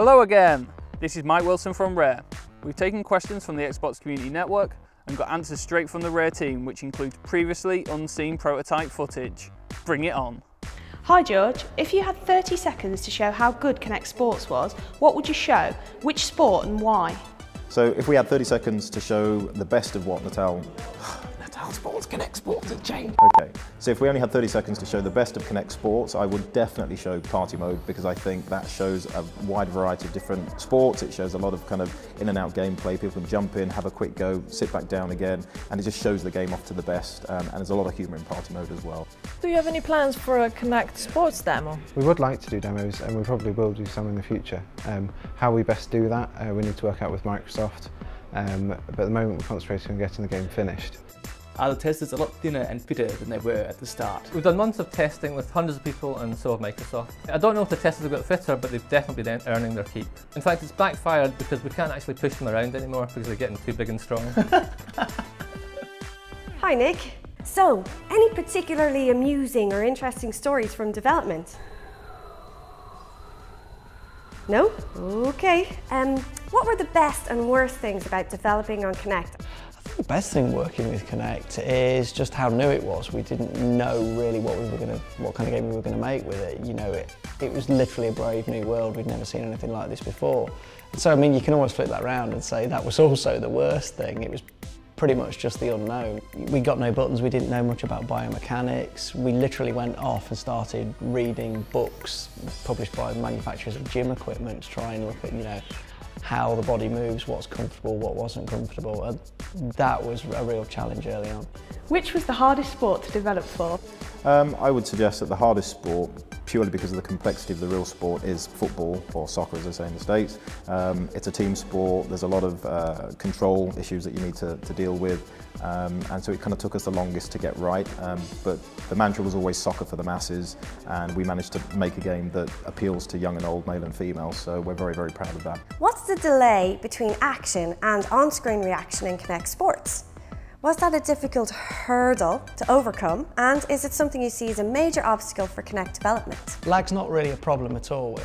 Hello again, this is Mike Wilson from Rare. We've taken questions from the Xbox Community Network and got answers straight from the Rare team, which includes previously unseen prototype footage. Bring it on. Hi George, if you had 30 seconds to show how good Kinect Sports was, what would you show? Which sport and why? So if we had 30 seconds to show the best of what Natal Sports, Kinect Sports has changed. Okay, so if we only had 30 seconds to show the best of Kinect Sports, I would definitely show party mode, because I think that shows a wide variety of different sports. It shows a lot of kind of in and out gameplay. People can jump in, have a quick go, sit back down again, and it just shows the game off to the best. And there's a lot of humour in party mode as well. Do you have any plans for a Kinect Sports demo? We would like to do demos, and we probably will do some in the future. How we best do that, we need to work out with Microsoft. But at the moment we're concentrating on getting the game finished. Our testers are a lot thinner and fitter than they were at the start. We've done months of testing with hundreds of people, and so have Microsoft. I don't know if the testers have got fitter, but they've definitely been earning their keep. In fact, it's backfired because we can't actually push them around anymore because they're getting too big and strong. Hi Nick. So, any particularly amusing or interesting stories from development? No? Okay. What were the best and worst things about developing on Kinect? I think the best thing working with Kinect is just how new it was. We didn't know really what kind of game we were going to make with it. You know, it was literally a brave new world. We'd never seen anything like this before. So I mean, you can almost flip that around and say that was also the worst thing. It was pretty much just the unknown. We got no buttons, we didn't know much about biomechanics. We literally went off and started reading books published by manufacturers of gym equipment to try and look at, you know, how the body moves, what's comfortable, what wasn't comfortable. And that was a real challenge early on. Which was the hardest sport to develop for? I would suggest that the hardest sport, purely because of the complexity of the real sport, is football, or soccer as they say in the States. It's a team sport, there's a lot of control issues that you need to deal with, and so it kind of took us the longest to get right, but the mantra was always soccer for the masses, and we managed to make a game that appeals to young and old, male and female, so we're very, very proud of that. What's the delay between action and on-screen reaction in Kinect Sports? Was that a difficult hurdle to overcome, and is it something you see as a major obstacle for Kinect development? Lag's not really a problem at all.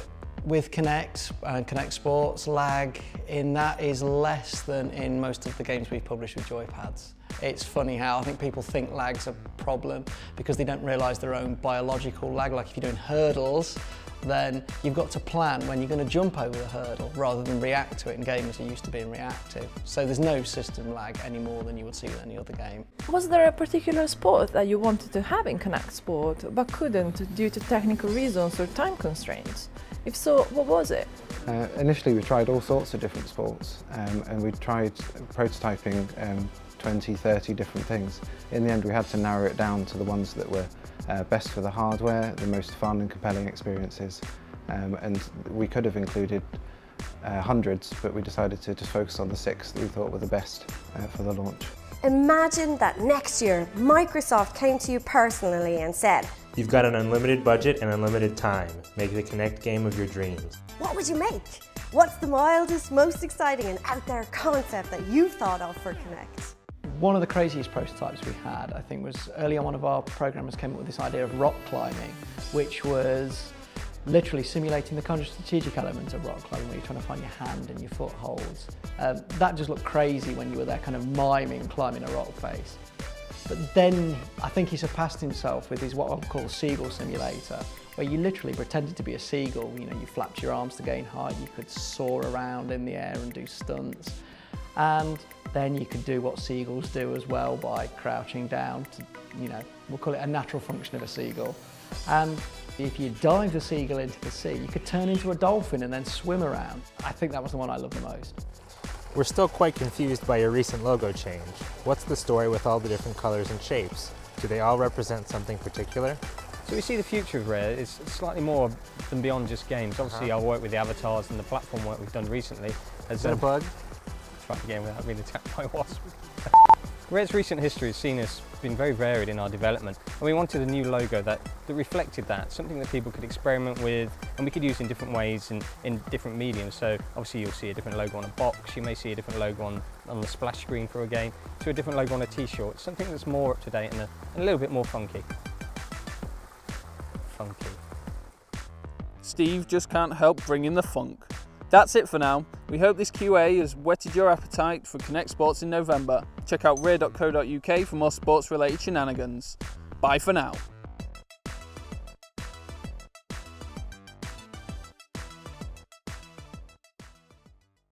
With Kinect and Kinect Sports, lag in that is less than in most of the games we've published with joypads. It's funny how I think people think lag's a problem because they don't realise their own biological lag. Like if you're doing hurdles, then you've got to plan when you're going to jump over the hurdle rather than react to it, and gamers are used to being reactive. So there's no system lag any more than you would see with any other game. Was there a particular sport that you wanted to have in Kinect Sport but couldn't due to technical reasons or time constraints? If so, what was it? Initially we tried all sorts of different sports, and we tried prototyping 20, 30 different things. In the end we had to narrow it down to the ones that were best for the hardware, the most fun and compelling experiences, and we could have included hundreds, but we decided to just focus on the 6 that we thought were the best for the launch. Imagine that next year Microsoft came to you personally and said, "You've got an unlimited budget and unlimited time. Make the Kinect game of your dreams." What would you make? What's the wildest, most exciting and out there concept that you've thought of for Kinect? One of the craziest prototypes we had, I think, was early on one of our programmers came up with this idea of rock climbing, which was literally simulating the kind of strategic element of rock climbing where you're trying to find your hand and your footholds. That just looked crazy when you were there kind of miming climbing a rock face. But then I think he surpassed himself with his what I'll call seagull simulator, where you literally pretended to be a seagull. You know, you flapped your arms to gain height, you could soar around in the air and do stunts. And then you could do what seagulls do as well by crouching down to, you know, we'll call it a natural function of a seagull. And if you dive the seagull into the sea, you could turn into a dolphin and then swim around. I think that was the one I loved the most. We're still quite confused by your recent logo change. What's the story with all the different colors and shapes? Do they all represent something particular? So we see the future of Rare is slightly more than beyond just games. Obviously our work with the avatars and the platform work we've done recently. Is that a bug? Try again without being attacked by wasps. Rare's recent history has seen us been very varied in our development, and we wanted a new logo that reflected that, something that people could experiment with and we could use in different ways and in different mediums. So obviously you'll see a different logo on a box, you may see a different logo on the splash screen for a game, to a different logo on a t-shirt, something that's more up to date and a little bit more funky. Steve just can't help bringing the funk. That's it for now. We hope this QA has whetted your appetite for Kinect Sports in November. Check out rare.co.uk for more sports related shenanigans. Bye for now.